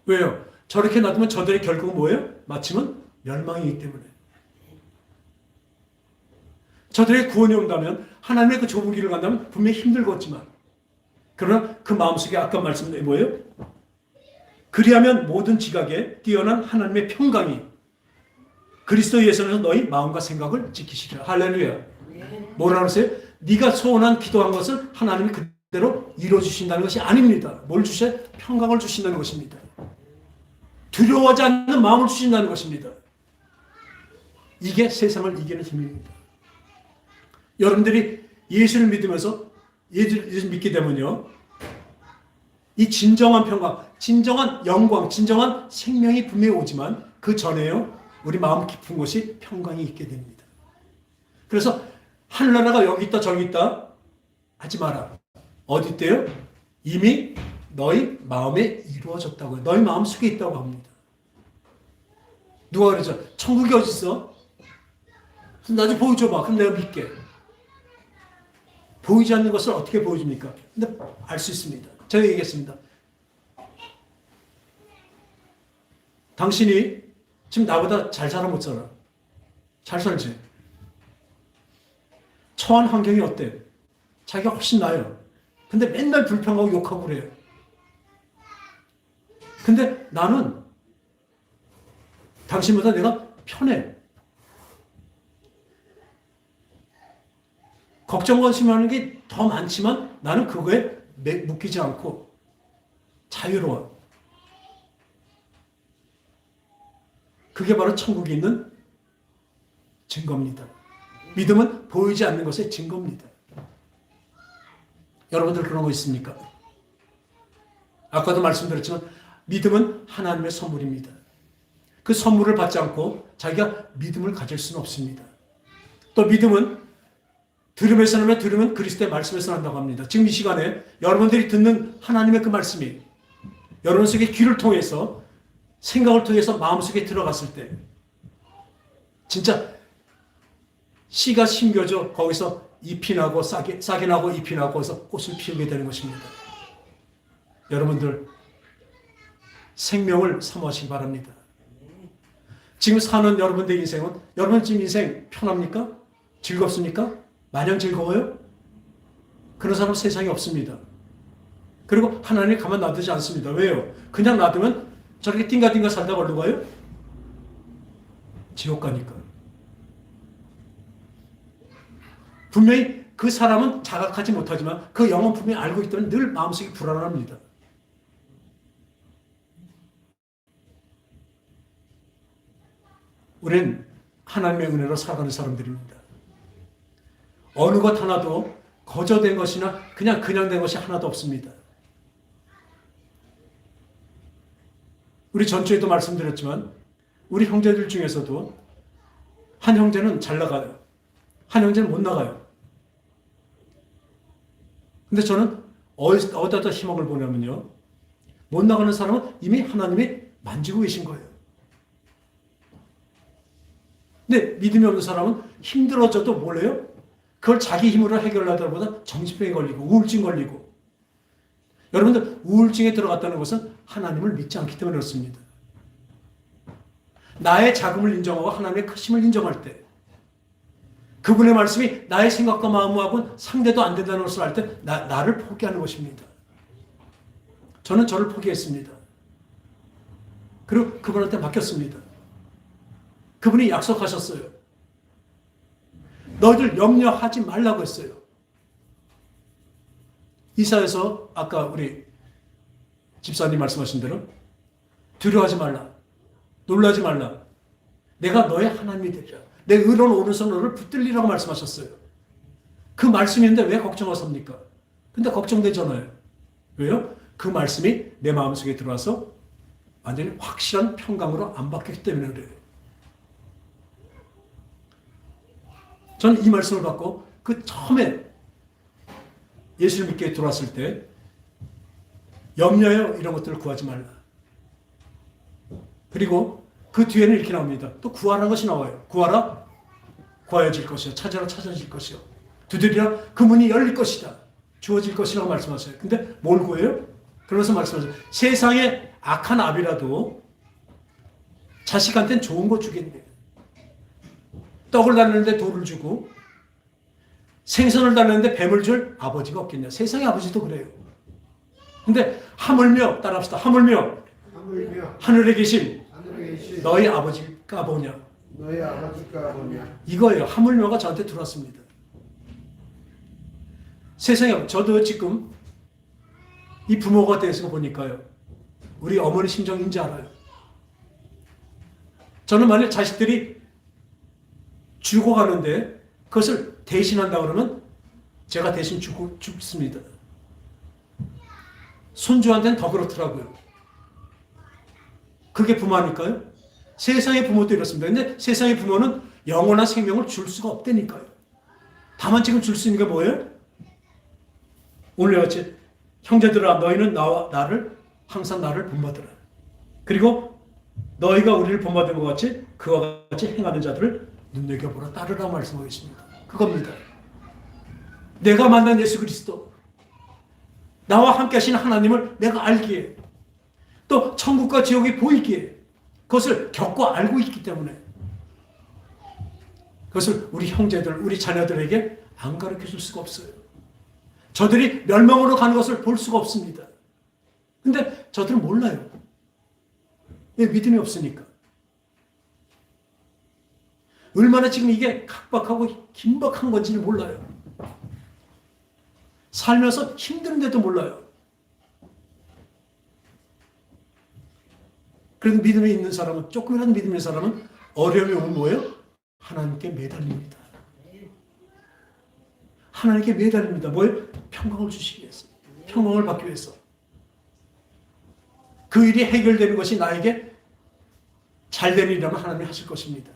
왜요? 저렇게 놔두면 저들의 결국은 뭐예요? 마침은 멸망이기 때문에. 저들의 구원이 온다면, 하나님의 그 좁은 길을 간다면 분명히 힘들겠지만, 그러나 그 마음속에 아까 말씀드린 뭐예요? 그리하면 모든 지각에 뛰어난 하나님의 평강이 그리스도 예수에서 너희 마음과 생각을 지키시리라. 할렐루야. 뭐라 그러세요? 네가 소원한 기도한 것을 하나님이 그대로 이루어주신다는 것이 아닙니다. 뭘 주셔요? 평강을 주신다는 것입니다. 두려워하지 않는 마음을 주신다는 것입니다. 이게 세상을 이기는 힘입니다. 여러분들이 예수를 믿으면서 예수를 믿게 되면요, 이 진정한 평강, 진정한 영광, 진정한 생명이 분명히 오지만 그 전에요, 우리 마음 깊은 곳이 평강이 있게 됩니다. 그래서 하늘나라가 여기 있다 저기 있다 하지 마라. 어디 있대요? 이미 너희 마음에 이루어졌다고요. 너희 마음 속에 있다고 합니다. 누가 그러죠? 천국이 어디 있어? 나 좀 보여줘봐. 그럼 내가 믿게. 보이지 않는 것을 어떻게 보여줍니까? 근데 알 수 있습니다. 제가 얘기했습니다. 당신이 지금 나보다 잘 살아 못 살아? 잘 살지? 처한 환경이 어때? 자기가 훨씬 나아요. 근데 맨날 불평하고 욕하고 그래요. 근데 나는 당신보다 내가 편해. 걱정 관심하는 게 더 많지만 나는 그거에 묶이지 않고 자유로워. 그게 바로 천국에 있는 증거입니다. 믿음은 보이지 않는 것의 증거입니다. 여러분들 그런 거 있습니까? 아까도 말씀드렸지만 믿음은 하나님의 선물입니다. 그 선물을 받지 않고 자기가 믿음을 가질 수는 없습니다. 또 믿음은 들음에서 나면 들음은 그리스도의 말씀에서 난다고 합니다. 지금 이 시간에 여러분들이 듣는 하나님의 그 말씀이 여러분 속에 귀를 통해서 생각을 통해서 마음속에 들어갔을 때 진짜 씨가 심겨져 거기서 잎이 나고 싹이 나고 잎이 나고 거기서 꽃을 피우게 되는 것입니다. 여러분들 생명을 사모하시기 바랍니다. 지금 사는 여러분들의 인생은 여러분 지금 인생 편합니까? 즐겁습니까? 마냥 즐거워요? 그런 사람 세상에 없습니다. 그리고 하나님이 가만 놔두지 않습니다. 왜요? 그냥 놔두면 저렇게 띵가띵가 살다가 어디로 가요? 지옥 가니까. 분명히 그 사람은 자각하지 못하지만 그 영은 분명히 알고 있기 때문에 늘 마음속이 불안합니다. 우리는 하나님의 은혜로 살아가는 사람들입니다. 어느 것 하나도 거저된 것이나 그냥 된 것이 하나도 없습니다. 우리 전주에도 말씀드렸지만 우리 형제들 중에서도 한 형제는 잘 나가요. 한 형제는 못 나가요. 근데 저는 어디다 희망을 보냐면요, 못 나가는 사람은 이미 하나님이 만지고 계신 거예요. 근데 믿음이 없는 사람은 힘들어져도 뭘래요? 그걸 자기 힘으로 해결하다 보다 정신병에 걸리고 우울증 걸리고. 여러분들 우울증에 들어갔다는 것은 하나님을 믿지 않기 때문에 그렇습니다. 나의 자금을 인정하고 하나님의 크심을 인정할 때 그분의 말씀이 나의 생각과 마음하고는 상대도 안 된다는 것을 알 때 나를 포기하는 것입니다. 저는 저를 포기했습니다. 그리고 그분한테 맡겼습니다. 그분이 약속하셨어요. 너희들 염려하지 말라고 했어요. 이사야서 아까 우리 집사님 말씀하신 대로 두려워하지 말라. 놀라지 말라. 내가 너의 하나님이 되리라. 내 의로운 오른손 너를 붙들리라고 말씀하셨어요. 그 말씀인데 왜 걱정하십니까? 근데 걱정되잖아요. 왜요? 그 말씀이 내 마음속에 들어와서 완전히 확실한 평강으로 안 바뀌기 때문에 그래요. 저는 이 말씀을 받고 그 처음에 예수를 믿게 들어왔을 때 염려요 이런 것들을 구하지 말라. 그리고 그 뒤에는 이렇게 나옵니다. 또 구하라는 것이 나와요. 구하라, 구하여질 것이요. 찾아라, 찾아질 것이요. 두드리라, 그 문이 열릴 것이다. 주어질 것이라고 말씀하세요. 근데 뭘 구해요? 그러면서 말씀하세요. 세상에 악한 아비라도 자식한테는 좋은 거 주겠네. 떡을 달라는데 돌을 주고 생선을 달라는데 뱀을 줄 아버지가 없겠냐. 세상의 아버지도 그래요. 근데 하물며, 따라합시다. 하물며 하물며 하늘에 계신 하늘에 계신 너희 아버지가 뭐냐. 너희 아버지가 뭐냐. 이거예요. 하물며가 저한테 들어왔습니다. 세상에, 저도 지금 이 부모가 돼서 보니까요. 우리 어머니 심정인지 알아요. 저는 만약 자식들이 죽어가는데 그것을 대신한다 그러면 제가 대신 죽습니다. 손주한테는 더 그렇더라고요. 그게 부모 아닐까요? 세상의 부모도 이렇습니다. 근데 세상의 부모는 영원한 생명을 줄 수가 없다니까요. 다만 지금 줄 수 있는 게 뭐예요? 오늘 같이 형제들아 너희는 나를 항상 나를 본받으라. 그리고 너희가 우리를 본받은 것 같이 그와 같이 행하는 자들을 눈여겨보라. 따르라 말씀하고 있습니다. 그겁니다. 내가 만난 예수 그리스도, 나와 함께 하신 하나님을 내가 알기에, 또 천국과 지옥이 보이기에 그것을 겪고 알고 있기 때문에 그것을 우리 형제들, 우리 자녀들에게 안 가르쳐 줄 수가 없어요. 저들이 멸망으로 가는 것을 볼 수가 없습니다. 근데 저들은 몰라요. 왜? 믿음이 없으니까. 얼마나 지금 이게 각박하고 긴박한 건지는 몰라요. 살면서 힘든데도 몰라요. 그래도 믿음이 있는 사람은, 조금이라도 믿음 있는 사람은 어려움이 오면 뭐예요? 하나님께 매달립니다. 하나님께 매달립니다. 뭐예요? 평강을 주시기 위해서. 평강을 받기 위해서. 그 일이 해결되는 것이 나에게 잘되는 일이라면 하나님이 하실 것입니다.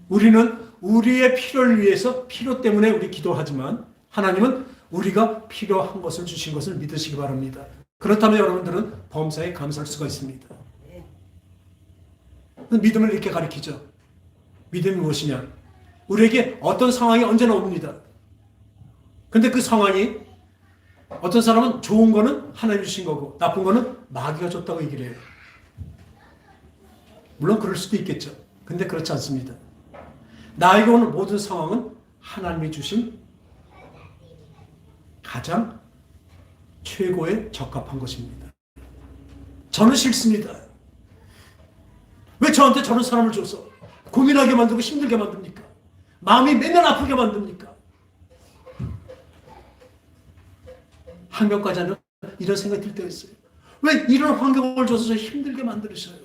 우리는 우리의 필요를 위해서 필요 때문에 우리 기도하지만 하나님은 우리가 필요한 것을 주신 것을 믿으시기 바랍니다. 그렇다면 여러분들은 범사에 감사할 수가 있습니다. 믿음을 이렇게 가리키죠. 믿음이 무엇이냐? 우리에게 어떤 상황이 언제나 옵니다. 근데 그 상황이 어떤 사람은 좋은 거는 하나님 주신 거고 나쁜 거는 마귀가 줬다고 얘기를 해요. 물론 그럴 수도 있겠죠. 근데 그렇지 않습니다. 나에게 오는 모든 상황은 하나님이 주신 가장 최고의 적합한 것입니다. 저는 싫습니다. 왜 저한테 저런 사람을 줘서 고민하게 만들고 힘들게 만듭니까? 마음이 매년 아프게 만듭니까? 한 명까지는 이런 생각이 들 때가 있어요. 왜 이런 환경을 줘서 저 힘들게 만들으셔요?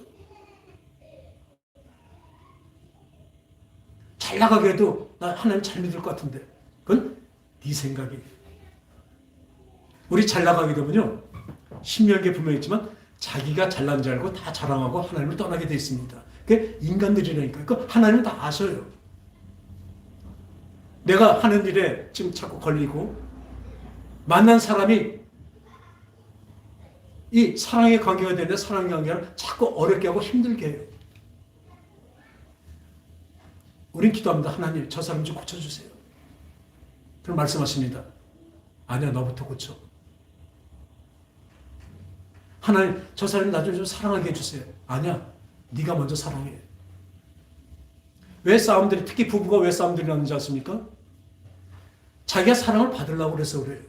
잘 나가게 해도 나 하나님 잘 믿을 것 같은데 그건 네 생각이에요. 우리 잘 나가게 되면요. 신명기에 분명히 있지만 자기가 잘난 줄 알고 다 자랑하고 하나님을 떠나게 돼 있습니다. 그게 인간들이라니까요. 그 하나님은 다 아셔요. 내가 하는 일에 지금 자꾸 걸리고 만난 사람이 이 사랑의 관계가 되는데 사랑의 관계를 자꾸 어렵게 하고 힘들게 해요. 우린 기도합니다. 하나님 저 사람 좀 고쳐주세요. 그럼 말씀하십니다. 아니야 너부터 고쳐. 하나님 저 사람이 나중에 좀 사랑하게 해주세요. 아니야 네가 먼저 사랑해. 왜 싸움들이, 특히 부부가 왜 싸움들이 나는지 아십니까? 자기가 사랑을 받으려고 그래서 그래요.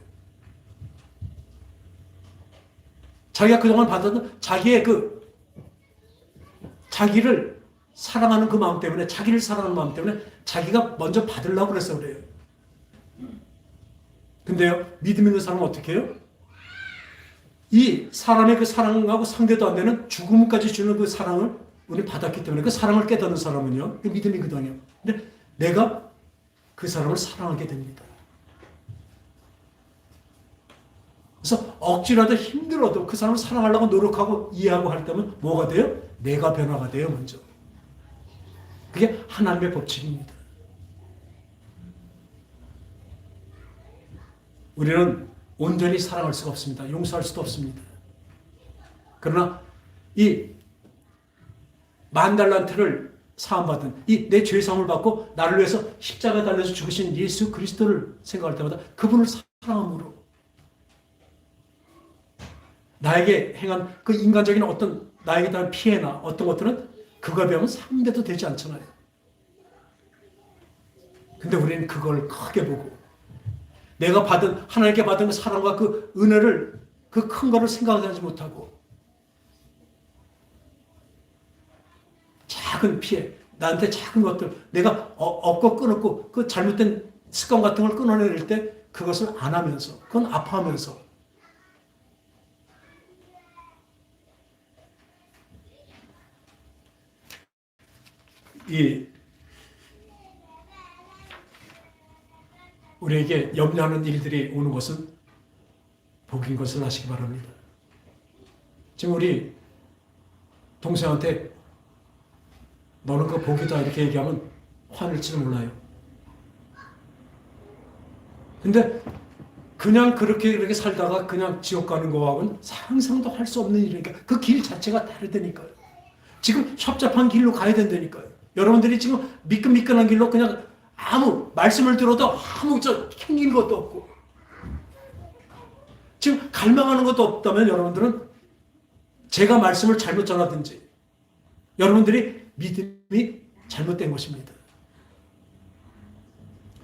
자기가 그동안 받았던 자기의 자기를 사랑하는 그 마음 때문에, 자기를 사랑하는 마음 때문에 자기가 먼저 받으려고 그래서 그래요. 근데요, 믿음 있는 사람은 어떻게 해요? 이 사람의 그 사랑하고 상대도 안 되는 죽음까지 주는 그 사랑을 우리 받았기 때문에 그 사랑을 깨닫는 사람은요, 그 믿음이거든요. 근데 내가 그 사람을 사랑하게 됩니다. 그래서 억지라도 힘들어도 그 사람을 사랑하려고 노력하고 이해하고 할 때면 뭐가 돼요? 내가 변화가 돼요, 먼저. 그게 하나님의 법칙입니다. 우리는 온전히 사랑할 수가 없습니다. 용서할 수도 없습니다. 그러나 이 $10,000를 사함받은 이 내 죄사함을 받고 나를 위해서 십자가에 달려서 죽으신 예수 그리스도를 생각할 때마다 그분을 사랑함으로 나에게 행한 그 인간적인 어떤 나에게 대한 피해나 어떤 것들은 그거에 비하면 상대도 되지 않잖아요. 근데 우리는 그걸 크게 보고 내가 받은 하나님께 받은 그 사랑과 그 은혜를 그 큰 거를 생각하지 못하고 작은 피해, 나한테 작은 것들, 내가 얻고 끊었고 그 잘못된 습관 같은 걸 끊어낼 때 그것을 안 하면서, 그건 아파하면서 우리에게 염려하는 일들이 오는 것은 복인 것을 아시기 바랍니다. 지금 우리 동생한테 너는 그 복이다 이렇게 얘기하면 화낼지도 몰라요. 근데 그냥 그렇게 살다가 그냥 지옥 가는 거하고는 상상도 할 수 없는 일이니까 그 길 자체가 다르다니까요. 지금 협잡한 길로 가야 된다니까요. 여러분들이 지금 미끈미끈한 길로 그냥 아무 말씀을 들어도 아무 캥긴 것도 없고 지금 갈망하는 것도 없다면 여러분들은 제가 말씀을 잘못 전하든지 여러분들이 믿음이 잘못된 것입니다.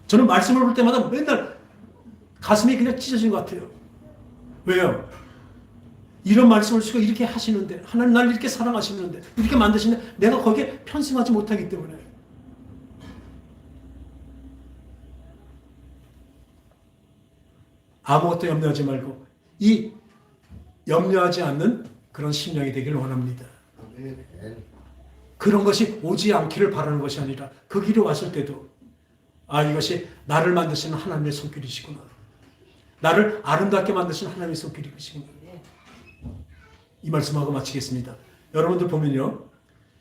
저는 말씀을 볼 때마다 맨날 가슴이 그냥 찢어진 것 같아요. 왜요? 이런 말씀을 주시고 이렇게 하시는데 하나님 날 이렇게 사랑하시는데 이렇게 만드시는데 내가 거기에 편승하지 못하기 때문에 아무것도 염려하지 말고 이 염려하지 않는 그런 심령이 되기를 원합니다. 그런 것이 오지 않기를 바라는 것이 아니라 그 길에 왔을 때도 이것이 나를 만드시는 하나님의 손길이시구나. 나를 아름답게 만드시는 하나님의 손길이시구나. 이 말씀하고 마치겠습니다. 여러분들 보면요.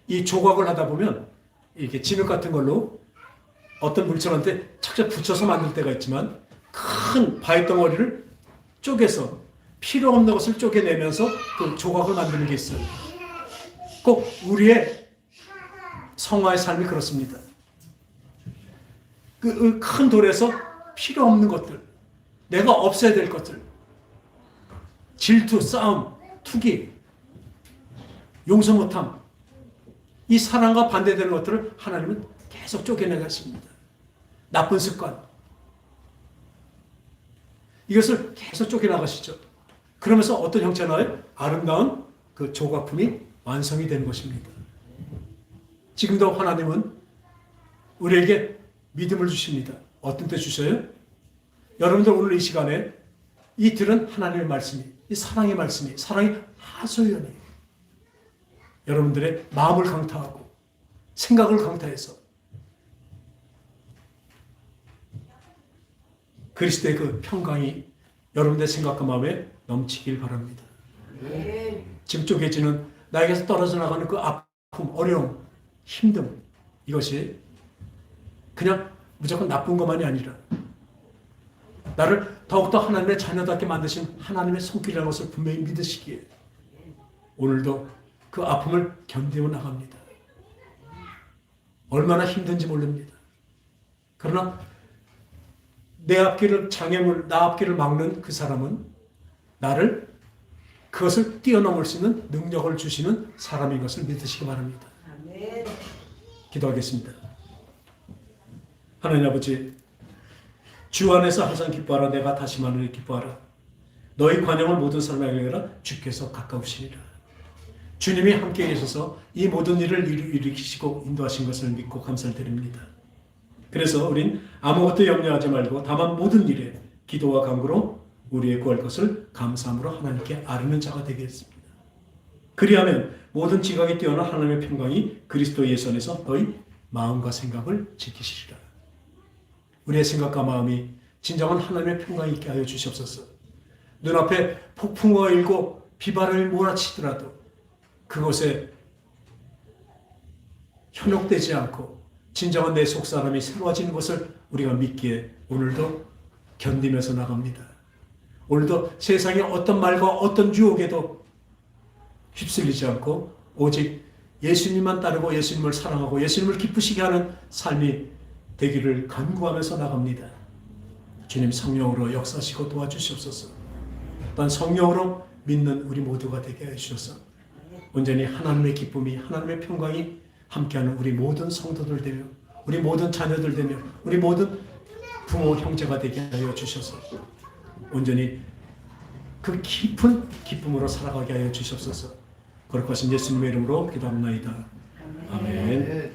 이 조각을 하다 보면 이렇게 진흙 같은 걸로 어떤 물체한테 착착 붙여서 만들 때가 있지만 큰 바위덩어리를 쪼개서 필요 없는 것을 쪼개내면서 그 조각을 만드는 게 있어요. 꼭 우리의 성화의 삶이 그렇습니다. 그 큰 돌에서 필요 없는 것들, 내가 없애야 될 것들, 질투, 싸움, 투기, 용서 못함, 이 사랑과 반대되는 것들을 하나님은 계속 쪼개내겠습니다. 나쁜 습관, 이것을 계속 쪼개나가시죠. 그러면서 어떤 형태가 나와요? 아름다운 그 조각품이 완성이 되는 것입니다. 지금도 하나님은 우리에게 믿음을 주십니다. 어떤 때 주셔요? 여러분들 오늘 이 시간에 이 들은 하나님의 말씀이, 이 사랑의 말씀이, 사랑의 하소연이 여러분들의 마음을 강타하고 생각을 강타해서 그리스도의 그 평강이 여러분들의 생각과 마음에 넘치길 바랍니다. 지금 쪼개지는 나에게서 떨어져 나가는 그 아픔, 어려움, 힘듦, 이것이 그냥 무조건 나쁜 것만이 아니라 나를 더욱더 하나님의 자녀답게 만드신 하나님의 손길이라는 것을 분명히 믿으시기에 오늘도 그 아픔을 견디어 나갑니다. 얼마나 힘든지 모릅니다. 그러나 내 앞길을 장애물, 나 앞길을 막는 그 사람은 나를 그것을 뛰어넘을 수 있는 능력을 주시는 사람인 것을 믿으시기 바랍니다. 아멘. 기도하겠습니다. 하나님 아버지, 주 안에서 항상 기뻐하라. 내가 다시 말하노니 기뻐하라. 너희 관용을 모든 사람에게 하라. 주께서 가까우시니라. 주님이 함께 계셔서 이 모든 일을 일으키시고 인도하신 것을 믿고 감사를 드립니다. 그래서 우린 아무것도 염려하지 말고 다만 모든 일에 기도와 간구로 우리의 구할 것을 감사함으로 하나님께 아뢰는 자가 되겠습니다. 그리하면 모든 지각이 뛰어난 하나님의 평강이 그리스도 예수 안에서 너희 마음과 생각을 지키시리라. 우리의 생각과 마음이 진정한 하나님의 평강이 있게 하여 주시옵소서. 눈앞에 폭풍우가 일고 비바람이 몰아치더라도 그곳에 현혹되지 않고 진정한 내 속사람이 새로워지는 것을 우리가 믿기에 오늘도 견디면서 나갑니다. 오늘도 세상의 어떤 말과 어떤 유혹에도 휩쓸리지 않고 오직 예수님만 따르고 예수님을 사랑하고 예수님을 기쁘시게 하는 삶이 되기를 간구하면서 나갑니다. 주님 성령으로 역사하시고 도와주시옵소서. 또한 성령으로 믿는 우리 모두가 되게 해주셔서 온전히 하나님의 기쁨이 하나님의 평강이 함께하는 우리 모든 성도들 되며 우리 모든 자녀들 되며 우리 모든 부모 형제가 되게 하여 주셔서 온전히 그 깊은 기쁨으로 살아가게 하여 주시옵소서. 거룩하신 예수님의 이름으로 기도합나이다. 아멘. 네.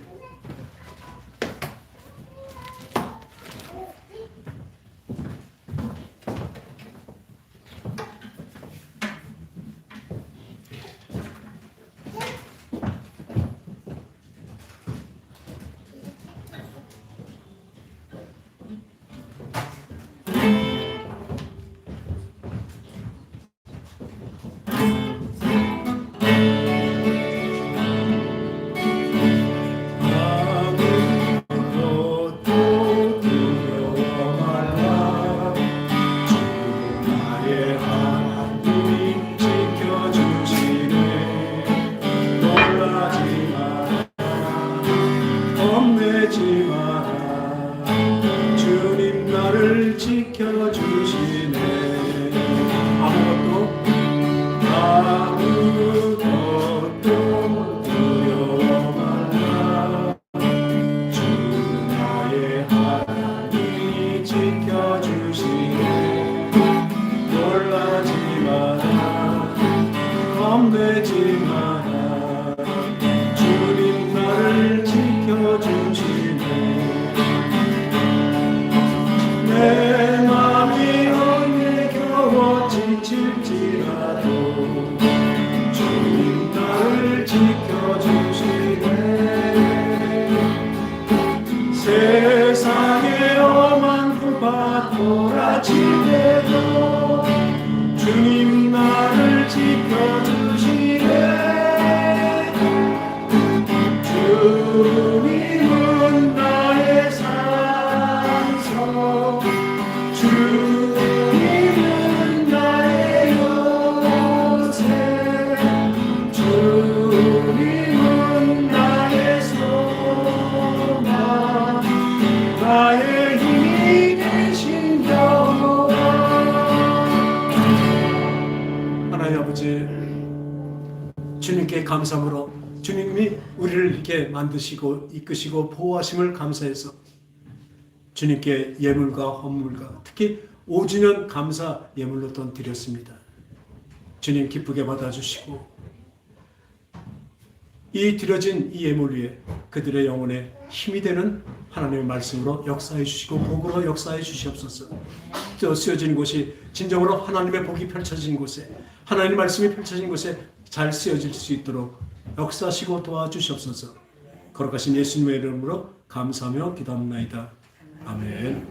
세상의 험한 불밭 돌아치게도 주님 나를 지켜주시네. 주님은 나의 산소, 주님은 나의 요새, 주님은 나의 소망, 나의 힘이 되신 여호와. 하나님 아버지, 주님께 감사함으로 주님이 우리를 이렇게 만드시고 이끄시고 보호하심을 감사해서 주님께 예물과 헌물과 특히 5주년 감사 예물로 돈 드렸습니다. 주님 기쁘게 받아주시고 이 드려진 이 예물 위에 그들의 영혼에 힘이 되는 하나님의 말씀으로 역사해 주시고 복으로 역사해 주시옵소서. 저 쓰여진 곳이 진정으로 하나님의 복이 펼쳐진 곳에 하나님의 말씀이 펼쳐진 곳에 잘 쓰여질 수 있도록 역사하시고 도와주시옵소서. 거룩하신 예수님의 이름으로 감사하며 기도합나이다. 아멘.